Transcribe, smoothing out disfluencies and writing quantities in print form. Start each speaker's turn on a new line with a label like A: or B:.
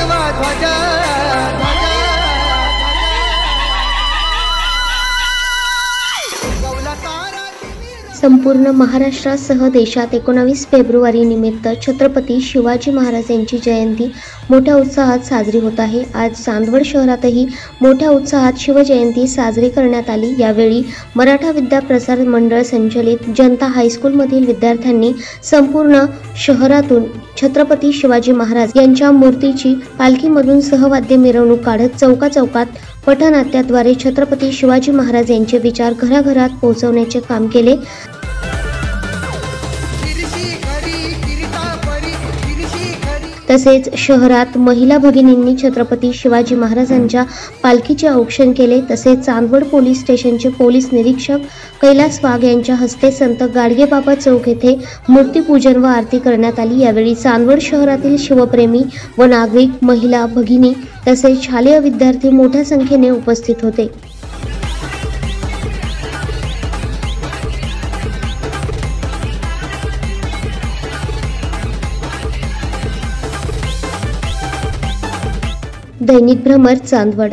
A: फडकवा ध्वजा ध्वजा
B: संपूर्ण महाराष्ट्रासह देशात 19 फेब्रुवारी निमित्त छत्रपती शिवाजी महाराज यांची जयंती मोठ्या उत्साहात साजरी होत आहे। आज चांदवड शहरातही मोठ्या उत्साहात शिवजयंती साजरी करण्यात आली। यावेळी मराठा विद्या प्रसार मंडळ संचलित जनता हायस्कूलमधील विद्यार्थ्यांनी संपूर्ण शहरातून छत्रपती शिवाजी महाराज यांच्या मूर्तीची पालखीमधून सहवाद्य मिरवणूक काढत चौकाचौकात पथनाट्याद्वारे छत्रपती शिवाजी महाराज यांचे विचार घराघरात पोहोचवण्याचे काम केले। तसेच शहरात महिला भगिनींनी छत्रपती शिवाजी महाराजांच्या पालखीचे औक्षण केले। तसेच चांदवड पोलीस स्टेशनचे पोलीस निरीक्षक कैलास वाघ यांच्या हस्ते संत गाडगेबाबा चौक येथे मूर्तीपूजन व आरती करण्यात आली। यावेळी चांदवड शहरातील शिवप्रेमी व नागरिक, महिला भगिनी तसेच शालेय विद्यार्थी मोठ्या संख्येने उपस्थित होते। दैनिक भ्रमर, चांदवड।